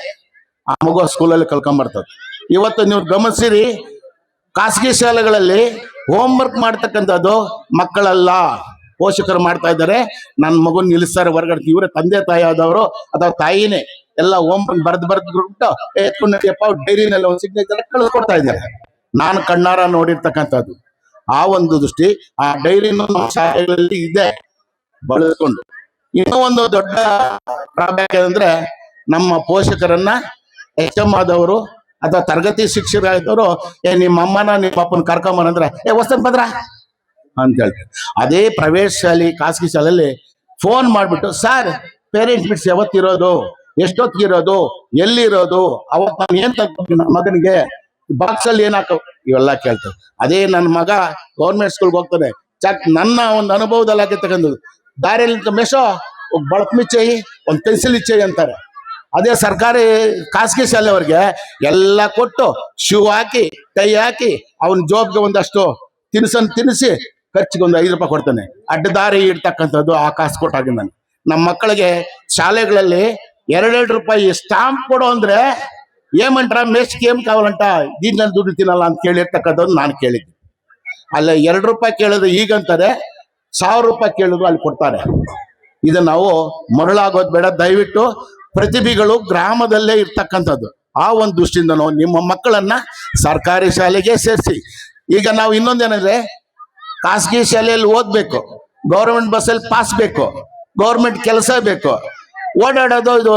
ಆ ಮಗು ಸ್ಕೂಲಲ್ಲಿ ಕಲ್ಕೊಂಡ್ಬರ್ತದೆ. ಇವತ್ತು ನೀವು ಗಮನಿಸಿರಿ, ಖಾಸಗಿ ಶಾಲೆಗಳಲ್ಲಿ ಹೋಮ್ ವರ್ಕ್ ಮಾಡ್ತಕ್ಕಂಥದ್ದು ಮಕ್ಕಳಲ್ಲ, ಪೋಷಕರು ಮಾಡ್ತಾ ಇದ್ದಾರೆ. ನನ್ನ ಮಗುನ್ ನಿಲ್ಲಿಸ್ತಾರೆ ಹೊರಗಡೆ. ಇವರೇ ತಂದೆ ತಾಯಿ ಆದವರು ಅಥವಾ ತಾಯಿನೇ ಎಲ್ಲ ಹೋಮ್ ವರ್ಕ್ ಬರ್ದು ಎತ್ಕೊಂಡಪ್ಪ ಡೈರಿನಲ್ಲಿ ಒಂದು ಸಿಗ್ನೇಚರ್ ಕಳಿಸ್ಕೊಡ್ತಾ ಇದ್ದಾರೆ. ನಾನು ಕಣ್ಣಾರ ನೋಡಿರ್ತಕ್ಕಂಥದ್ದು. ಆ ಒಂದು ದೃಷ್ಟಿ, ಆ ಡೈರಿನೂ ಶಾಲೆಗಳಲ್ಲಿ ಇದೆ, ಬಳಸ್ಕೊಂಡು. ಇನ್ನೂ ಒಂದು ದೊಡ್ಡ ಡ್ರಾಬ್ಯಾಕ್ ಏನಂದ್ರೆ, ನಮ್ಮ ಪೋಷಕರನ್ನ HM ಆದವರು ಅಥವಾ ತರಗತಿ ಶಿಕ್ಷಕರಾದವರು ನಿಮ್ಮ ಅಮ್ಮನ ನಿಮ್ಮ ಅಪ್ಪನ ಕರ್ಕೊಂಬರಂದ್ರೆ ಹೊಸದ್ ಬಂದ್ರ ಅಂತ ಹೇಳ್ತಾರೆ. ಅದೇ ಪ್ರೈವೇಟ್ ಶಾಲೆ, ಖಾಸಗಿ ಶಾಲೆಯಲ್ಲಿ ಫೋನ್ ಮಾಡ್ಬಿಟ್ಟು, ಸರ್ ಪೇರೆಂಟ್ಸ್ ಮೀಟ್ಸ್ ಯಾವತ್ತಿರೋದು, ಎಷ್ಟೊತ್ತಿಗಿರೋದು, ಎಲ್ಲಿರೋದು, ಅವತ್ತು ನಾನು ಏನ್ ತಗೊಂಡು ಮಗನಿಗೆ ಬಾಕ್ಸ್ ಅಲ್ಲಿ ಏನಾಕ, ಇವೆಲ್ಲ ಕೇಳ್ತಾರೆ. ಅದೇ ನನ್ನ ಮಗ ಗೌರ್ಮೆಂಟ್ ಸ್ಕೂಲ್ಗೆ ಹೋಗ್ತಾನೆ, ನನ್ನ ಒಂದು ಅನುಭವದಲ್ಲಿ ಆಗಿರ್ತಕ್ಕಂಥದ್ದು, ದಾರಿಯಲ್ಲಿ ಮೆಸೋ ಬಳಪ್ ಮಿಚ್ಚಯಿ, ಒಂದು ಪೆನ್ಸಿಲ್ ಇಚ್ಚಯಿ ಅಂತಾರೆ. ಅದೇ ಸರ್ಕಾರಿ ಖಾಸಗಿ ಶಾಲೆಯವ್ರಿಗೆ ಎಲ್ಲ ಕೊಟ್ಟು ಶೂ ಹಾಕಿ ಟೈ ಹಾಕಿ ಅವನ ಜೋಬ್ಗೆ ಒಂದಷ್ಟು ತಿನಿಸಿ ಖರ್ಚಿಗೆ ಒಂದು 5 ರೂಪಾಯಿ ಕೊಡ್ತಾನೆ. ಅಡ್ಡದಾರಿ ಇಡ್ತಕ್ಕಂಥದ್ದು ಆ ಕಾಸು ಕೊಟ್ಟಾಗ ನಮ್ಮ ಮಕ್ಕಳಿಗೆ ಶಾಲೆಗಳಲ್ಲಿ 2 ರೂಪಾಯಿ ಸ್ಟಾಂಪ್ ಕೊಡು ಅಂದ್ರೆ ಏಮಂಟ್ರ ಮೇಷ್ಗೆ ಏಮ್ ಕಾವಲಂಟ, దీని ದುಡ್ಡು ತಿನ್ನಲ್ಲ ಅಂತ ಕೇಳಿರ್ತಕ್ಕಂಥದ್ದು ನಾನು ಕೇಳಿದ್ದೆ. ಅಲ್ಲ 2 ರೂಪಾಯಿ ಕೇಳಿದ್ರೆ ಈಗಂತಾರೆ, 1000 ರೂಪಾಯಿ ಕೇಳಿದ್ರು ಅಲ್ಲಿ ಕೊಡ್ತಾರೆ. ಇದು ನಾವು ಮರಳಾಗೋದು ಬೇಡ. ದಯವಿಟ್ಟು ಪ್ರತಿಭೆಗಳು ಗ್ರಾಮದಲ್ಲೇ ಇರ್ತಕ್ಕಂಥದ್ದು. ಆ ಒಂದು ದೃಷ್ಟಿಯಿಂದ ನಿಮ್ಮ ಮಕ್ಕಳನ್ನ ಸರ್ಕಾರಿ ಶಾಲೆಗೆ ಸೇರಿಸಿ. ಈಗ ನಾವು ಇನ್ನೊಂದೇನಂದ್ರೆ, ಖಾಸಗಿ ಶಾಲೆಯಲ್ಲಿ ಓದ್ಬೇಕು, ಗೌರ್ಮೆಂಟ್ ಬಸ್ಸಲ್ಲಿ ಪಾಸ್ ಬೇಕು, ಗೌರ್ಮೆಂಟ್ ಕೆಲಸ ಬೇಕು, ಓಡಾಡೋದು ಇದು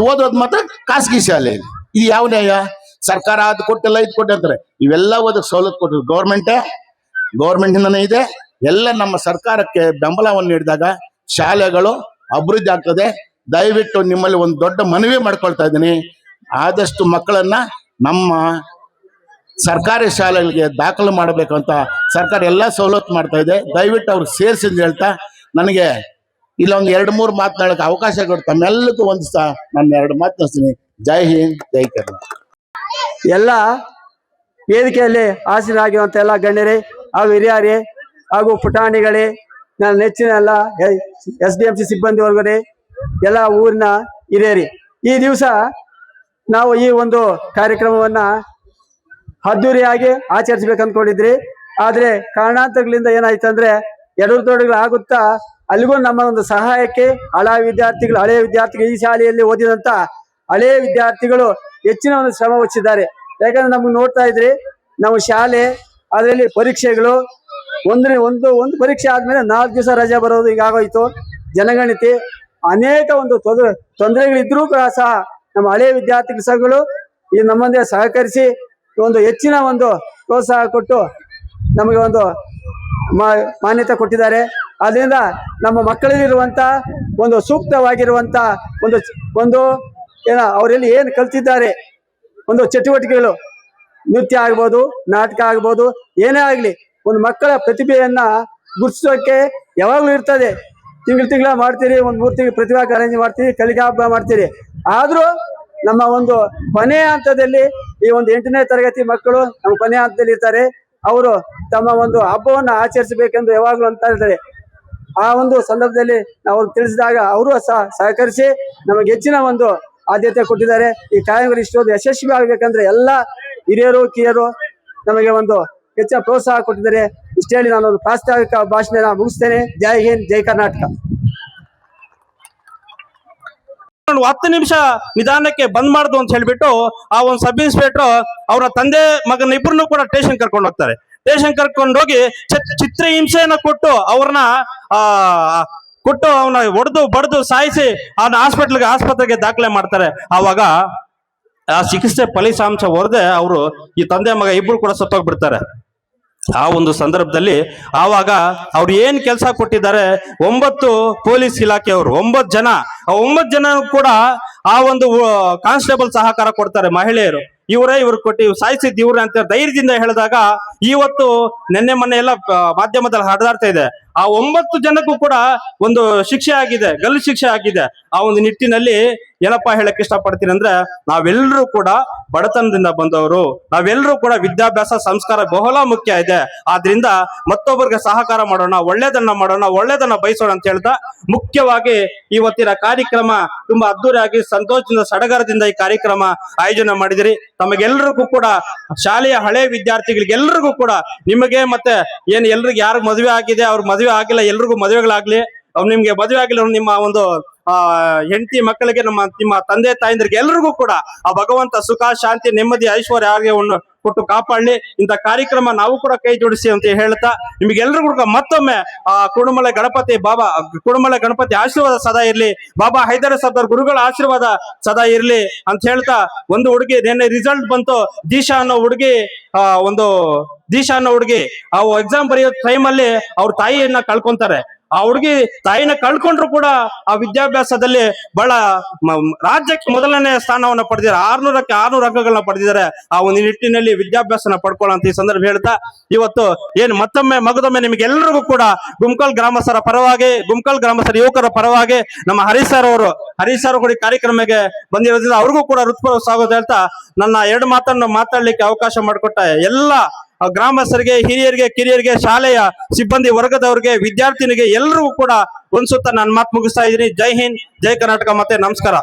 ಓದೋದು ಮಾತ್ರ ಖಾಸಗಿ ಶಾಲೆಯಲ್ಲಿ. ಇದು ಯಾವ ನ್ಯಾಯ? ಸರ್ಕಾರ ಅದು ಕೊಟ್ಟಿಲ್ಲ, ಇದು ಕೊಟ್ಟೆ ಅಂತಾರೆ. ಇವೆಲ್ಲ ಓದಕ್ಕೆ ಸವಲತ್ತು ಕೊಟ್ಟಿದ್ದು ಗೌರ್ಮೆಂಟಿಂದನೇ ಇದೆ. ಎಲ್ಲ ನಮ್ಮ ಸರ್ಕಾರಕ್ಕೆ ಬೆಂಬಲವನ್ನು ನೀಡಿದಾಗ ಶಾಲೆಗಳು ಅಭಿವೃದ್ಧಿ ಆಗ್ತದೆ. ದಯವಿಟ್ಟು ನಿಮ್ಮಲ್ಲಿ ಒಂದು ದೊಡ್ಡ ಮನವಿ ಮಾಡ್ಕೊಳ್ತಾ ಇದ್ದೀನಿ, ಆದಷ್ಟು ಮಕ್ಕಳನ್ನ ನಮ್ಮ ಸರ್ಕಾರಿ ಶಾಲೆಗಳಿಗೆ ದಾಖಲು ಮಾಡಬೇಕು ಅಂತ ಸರ್ಕಾರ ಎಲ್ಲ ಸವಲತ್ತು ಮಾಡ್ತಾ ಇದೆ. ದಯವಿಟ್ಟು ಅವ್ರಿಗೆ ಸೇರಿಸಿ ಅಂತ ಹೇಳ್ತಾ, ನನಗೆ ಇಲ್ಲೊಂದು 2-3 ಮಾತನಾಡಕ್ಕೆ ಅವಕಾಶ ಕೊಟ್ಟು ತಮ್ಮೆಲ್ಲಕ್ಕೂ ಒಂದು ನಾನು 2 ಮಾತು ತಿಳಿಸ್ತೀನಿ. ಜೈ ಹಿಂದ್, ಜೈ ಕರ್ನಾಟಕ. ಎಲ್ಲ ವೇದಿಕೆಯಲ್ಲಿ ಹಾಸನಾಗಿರುವಂಥ ಎಲ್ಲ ಗಣ್ಯರೇ ಹಾಗೂ ಹಿರಿಯರೇ ಹಾಗೂ ಪುಟಾಣಿಗಳೇ, ನನ್ನ ನೆಚ್ಚಿನ ಎಲ್ಲ SDMC ಸಿಬ್ಬಂದಿ ವರ್ಗರೇ, ಎಲ್ಲ ಊರಿನ ಹಿರಿಯರೇ, ಈ ದಿವಸ ನಾವು ಈ ಒಂದು ಕಾರ್ಯಕ್ರಮವನ್ನ ಅದ್ದೂರಿಯಾಗಿ ಆಚರಿಸ್ಬೇಕು ಅಂದ್ಕೊಂಡಿದ್ರಿ. ಆದರೆ ಕಾರಣಾಂತರಗಳಿಂದ ಏನಾಯ್ತಂದ್ರೆ ಎಡರು ಆಗುತ್ತಾ ಅಲ್ಲಿಗೂ ನಮ್ಮ ಒಂದು ಸಹಾಯಕ್ಕೆ ಹಳೆಯ ವಿದ್ಯಾರ್ಥಿಗಳು ಈ ಶಾಲೆಯಲ್ಲಿ ಓದಿದಂತ ಹಳೆಯ ವಿದ್ಯಾರ್ಥಿಗಳು ಹೆಚ್ಚಿನ ಒಂದು ಶ್ರಮ ವಹಿಸಿದ್ದಾರೆ. ಯಾಕಂದ್ರೆ ನಮ್ಗೆ ನೋಡ್ತಾ ಇದ್ರಿ, ನಾವು ಶಾಲೆ ಅದರಲ್ಲಿ ಪರೀಕ್ಷೆಗಳು ಒಂದು ಪರೀಕ್ಷೆ ಆದ್ಮೇಲೆ 4 ದಿವಸ ರಜೆ ಬರೋದು ಈಗಾಗೋಯ್ತು. ಜನಗಣತಿ ಅನೇಕ ಒಂದು ತೊಂದರೆಗಳಿದ್ರೂ ಕೂಡ ಸಹ ನಮ್ಮ ಹಳೆಯ ವಿದ್ಯಾರ್ಥಿ ಸಂಘಗಳು ಈ ನಮ್ಮಂದೇ ಸಹಕರಿಸಿ ಒಂದು ಹೆಚ್ಚಿನ ಒಂದು ಪ್ರೋತ್ಸಾಹ ಕೊಟ್ಟು ನಮಗೆ ಒಂದು ಮಾನ್ಯತೆ ಕೊಟ್ಟಿದ್ದಾರೆ. ಅದರಿಂದ ನಮ್ಮ ಮಕ್ಕಳಲ್ಲಿರುವಂತ ಒಂದು ಸೂಕ್ತವಾಗಿರುವಂತ ಒಂದು ಅವರಲ್ಲಿ ಏನು ಕಲ್ತಿದ್ದಾರೆ, ಒಂದು ಚಟುವಟಿಕೆಗಳು, ನೃತ್ಯ ಆಗ್ಬೋದು, ನಾಟಕ ಆಗ್ಬೋದು, ಏನೇ ಆಗ್ಲಿ, ಒಂದು ಮಕ್ಕಳ ಪ್ರತಿಭೆಯನ್ನ ಗುರುತಿಸೋಕೆ ಯಾವಾಗ್ಲೂ ಇರ್ತದೆ. ತಿಂಗಳ ಮಾಡ್ತೀರಿ, ಒಂದು 3 ತಿಂಗಳು ಪ್ರತಿಭಾ ಕಾರಂಜಿ ಮಾಡ್ತೀರಿ, ಕಲಿಕಾ ಹಬ್ಬ ಮಾಡ್ತೀರಿ. ಆದ್ರೂ ನಮ್ಮ ಒಂದು ಕೊನೆಯ ಹಂತದಲ್ಲಿ ಈ ಒಂದು 8ನೇ ತರಗತಿ ಮಕ್ಕಳು ನಮ್ಮ ಕೊನೆಯ ಹಂತದಲ್ಲಿ ಇರ್ತಾರೆ. ಅವರು ತಮ್ಮ ಒಂದು ಹಬ್ಬವನ್ನು ಆಚರಿಸಬೇಕೆಂದು ಯಾವಾಗ್ಲೂ ಅಂತ ಇರ್ತಾರೆ. ಆ ಒಂದು ಸಂದರ್ಭದಲ್ಲಿ ನಾವು ತಿಳಿಸಿದಾಗ ಅವರು ಸಹಕರಿಸಿ ನಮಗೆ ಹೆಚ್ಚಿನ ಒಂದು ಆದ್ಯತೆ ಕೊಟ್ಟಿದ್ದಾರೆ. ಈ ಕಾರ್ಯಕ್ರಮ ಇಷ್ಟೊಂದು ಯಶಸ್ವಿ ಆಗ್ಬೇಕಂದ್ರೆ ಎಲ್ಲ ಹಿರಿಯರು ಕಿರಿಯರು ನಮಗೆ ಒಂದು ಹೆಚ್ಚಿನ ಪ್ರೋತ್ಸಾಹ ಕೊಟ್ಟಿದ್ದಾರೆ. ಇಷ್ಟ ಹೇಳಿ ನಾನು ಒಂದು ಪ್ರಾಸ್ತಾವಿಕ ಭಾಷಣ ಮುಗಿಸ್ತೇನೆ. ಜೈ ಹಿಂದ್, ಜೈ ಕರ್ನಾಟಕ. 10 ನಿಮಿಷ ನಿಧಾನಕ್ಕೆ ಬಂದ್ ಮಾಡ್ದು ಅಂತ ಹೇಳ್ಬಿಟ್ಟು ಆ ಒಂದು ಸಬ್ ಇನ್ಸ್ಪೆಕ್ಟರ್ ಅವರ ತಂದೆ ಮಗನ ಇಬ್ಬರನ್ನು ಕೂಡ ಸ್ಟೇಷನ್ ಕರ್ಕೊಂಡು ಹೋಗ್ತಾರೆ. ಸ್ಟೇಷನ್ ಕರ್ಕೊಂಡು ಹೋಗಿ ಚಿತ್ರ ಹಿಂಸೆಯನ್ನ ಕೊಟ್ಟು ಅವರನ್ನ ಅವನ ಹೊಡೆದು ಬಡ್ದು ಸಾಯಿಸಿ ಅವನ ಆಸ್ಪತ್ರೆಗೆ ದಾಖಲೆ ಮಾಡ್ತಾರೆ. ಆವಾಗ ಆ ಚಿಕಿತ್ಸೆ ಫಲಿತಾಂಶ ಹೊರದೆ ಅವರು ಈ ತಂದೆ ಮಗ ಇಬ್ರು ಕೂಡ ಸತ್ತೋಗ್ಬಿಡ್ತಾರೆ. ಆ ಒಂದು ಸಂದರ್ಭದಲ್ಲಿ ಆವಾಗ ಅವ್ರು ಏನ್ ಕೆಲಸ ಕೊಟ್ಟಿದ್ದಾರೆ, 9 ಪೊಲೀಸ್ ಇಲಾಖೆಯವರು 9 ಜನ, ಆ 9 ಜನ ಕೂಡ ಆ ಒಂದು ಕಾನ್ಸ್ಟೇಬಲ್ ಸಹಕಾರ ಕೊಡ್ತಾರೆ. ಮಹಿಳೆಯರು ಇವ್ರು ಕೊಟ್ಟು ಸಾಯಿಸಿದ್ ಇವ್ರೆ ಅಂತ ಧೈರ್ಯದಿಂದ ಹೇಳಿದಾಗ ಇವತ್ತು ಮೊನ್ನೆ ಎಲ್ಲ ಮಾಧ್ಯಮದಲ್ಲಿ ಹರಿದಾಡ್ತಾ ಇದೆ. ಆ 9 ಜನಕ್ಕೂ ಕೂಡ ಒಂದು ಶಿಕ್ಷೆ ಆಗಿದೆ, ಗಲ್ಲು ಶಿಕ್ಷೆ ಆಗಿದೆ. ಆ ಒಂದು ನಿಟ್ಟಿನಲ್ಲಿ ಏನಪ್ಪಾ ಹೇಳಕ್ ಇಷ್ಟಪಡ್ತೀನಿ ಅಂದ್ರೆ, ನಾವೆಲ್ಲರೂ ಕೂಡ ಬಡತನದಿಂದ ಬಂದವರು, ನಾವೆಲ್ಲರೂ ಕೂಡ ವಿದ್ಯಾಭ್ಯಾಸ ಸಂಸ್ಕಾರ ಬಹಳ ಮುಖ್ಯ ಇದೆ. ಆದ್ರಿಂದ ಮತ್ತೊಬ್ಬರಿಗೆ ಸಹಕಾರ ಮಾಡೋಣ, ಒಳ್ಳೇದನ್ನ ಬಯಸೋಣ ಅಂತ ಹೇಳ್ತಾ, ಮುಖ್ಯವಾಗಿ ಇವತ್ತಿನ ಕಾರ್ಯಕ್ರಮ ತುಂಬಾ ಅದ್ದೂರಿಯಾಗಿ ಸಂತೋಷದಿಂದ ಸಡಗರದಿಂದ ಈ ಕಾರ್ಯಕ್ರಮ ಆಯೋಜನೆ ಮಾಡಿದಿರಿ. ತಮಗೆಲ್ಲರಿಗೂ ಕೂಡ ಶಾಲೆಯ ಹಳೆ ವಿದ್ಯಾರ್ಥಿಗಳಿಗೆಲ್ಲರಿಗೂ ಕೂಡ ನಿಮಗೆ ಮತ್ತೆ ಏನ್ ಎಲ್ರಿಗೂ ಯಾರು ಮದುವೆ ಆಗಿದೆ, ಅವ್ರ ಮದುವೆ ಆಗಿಲ್ಲ, ಎಲ್ರಿಗೂ ಮದುವೆಗಳಾಗ್ಲಿ. ನಿಮ್ಗೆ ಮದುವೆ ಆಗಿಲ್ಲ, ನಿಮ್ಮ ಒಂದು ಹೆಂಡತಿ ಮಕ್ಕಳಿಗೆ, ನಿಮ್ಮ ತಂದೆ ತಾಯಿಂದರಿಗೆ ಎಲ್ರಿಗೂ ಕೂಡ ಆ ಭಗವಂತ ಸುಖ ಶಾಂತಿ ನೆಮ್ಮದಿ ಐಶ್ವರ್ಯ ಆರೋಗ್ಯವನ್ನು ಕೊಟ್ಟು ಕಾಪಾಡಲಿ. ಇಂಥ ಕಾರ್ಯಕ್ರಮ ನಾವು ಕೂಡ ಕೈ ಜೋಡಿಸಿ ಅಂತ ಹೇಳ್ತಾ, ನಿಮ್ಗೆಲ್ರಿಗೂ ಕೂಡ ಮತ್ತೊಮ್ಮೆ ಆ ಕುಡುಮಲೆ ಗಣಪತಿ ಆಶೀರ್ವಾದ ಸದಾ ಇರ್ಲಿ, ಬಾಬಾ ಹೈದರ್ ಸರ್ದಾರ್ ಗುರುಗಳ ಆಶೀರ್ವಾದ ಸದಾ ಇರ್ಲಿ ಅಂತ ಹೇಳ್ತಾ, ಒಂದು ಹುಡುಗಿ ನಿನ್ನೆ ರಿಸಲ್ಟ್ ಬಂತು, ದೀಶಾ ಅನ್ನೋ ಹುಡುಗಿ ಆ ಎಕ್ಸಾಮ್ ಬರೆಯೋ ಟೈಮಲ್ಲಿ ಅವ್ರ ತಾಯಿಯನ್ನ ಕಳ್ಕೊಂತಾರೆ. ಆ ಹುಡುಗಿ ತಾಯಿನ ಕಳ್ಕೊಂಡ್ರು ಕೂಡ ಆ ವಿದ್ಯಾಭ್ಯಾಸದಲ್ಲಿ ಬಹಳ ರಾಜ್ಯಕ್ಕೆ ಮೊದಲನೇ ಸ್ಥಾನವನ್ನ ಪಡೆದಿದ್ದಾರೆ. 600ಕ್ಕೆ 600 ಅಂಕಗಳನ್ನ ಪಡೆದಿದ್ದಾರೆ. ಆ ಒಂದು ನಿಟ್ಟಿನಲ್ಲಿ ವಿದ್ಯಾಭ್ಯಾಸನ ಪಡ್ಕೊಳ್ಳೋಂತ ಈ ಸಂದರ್ಭ ಹೇಳ್ತಾ, ಇವತ್ತು ಮಗದೊಮ್ಮೆ ನಿಮಗೆಲ್ಲರಿಗೂ ಕೂಡ ಗುಮ್ಕಲ್ ಗ್ರಾಮಸ್ಥರ ಪರವಾಗಿ, ಗುಮ್ಕಲ್ ಗ್ರಾಮಸ್ಥರ ಯುವಕರ ಪರವಾಗಿ ನಮ್ಮ ಹರೀಶ್ ಸರ್ ಕೂಡ ಕಾರ್ಯಕ್ರಮಕ್ಕೆ ಬಂದಿರೋದ್ರಿಂದ ಅವ್ರಿಗೂ ಕೂಡ ಹೃತ್ಪೂರ್ವಕ ಸ್ವಾಗತ ಹೇಳ್ತಾ, ನನ್ನ 2 ಮಾತನ್ನು ಮಾತಾಡ್ಲಿಕ್ಕೆ ಅವಕಾಶ ಮಾಡಿಕೊಟ್ಟ ಎಲ್ಲ ಗ್ರಾಮಸ್ಥರಿಗೆ, ಹಿರಿಯರಿಗೆ, ಕಿರಿಯರಿಗೆ, ಶಾಲೆಯ ಸಿಬ್ಬಂದಿ ವರ್ಗದವರಿಗೆ, ವಿದ್ಯಾರ್ಥಿನಿಗೆ ಎಲ್ಲರಿಗೂ ಕೂಡ ಒಂದ್ಸುತ್ತ ನಾನು ಮಾತು ಮುಗಿಸ್ತಾ ಇದ್ದೀನಿ. ಜೈ ಹಿಂದ್, ಜೈ ಕರ್ನಾಟಕ, ಮತ್ತೆ ನಮಸ್ಕಾರ.